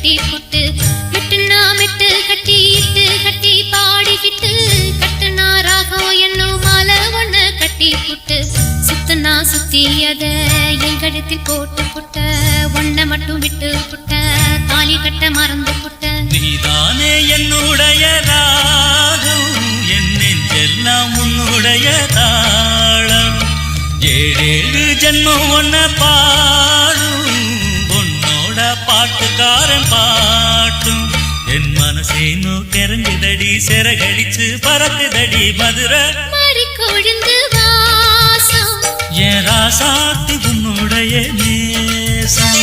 கட்டி புட்டு மெட்டுனா மெட்டு கட்டி இட்டு கட்டி பாடிக்கிட்டு கட்டுனா ராகம் என்னும் மாலை ஒண்ணு கட்டி புட்டு சுத்தனா சுத்தி அத என் கழுத்தில் போட்டு புட்ட ஒன்ன மட்டும் விட்டு புட்ட தாலி கட்ட மறந்து புட்ட நீதானே என்னுடைய ராகம் என் நெஞ்செல்லாம் உன்னுடைய தாளம் ஏழேழு ஜென்மம் ஒன்ன பாடும் உன்னோட பாட்டுக்காரன் பாட்டும் என் மனசேனோ கெரங்குதடி சிறகடிச்சு பறக்குதடி மதுரை மாறி கொழுந்து வாசம் என் ராசாத்தி உன்னுடைய நேசம்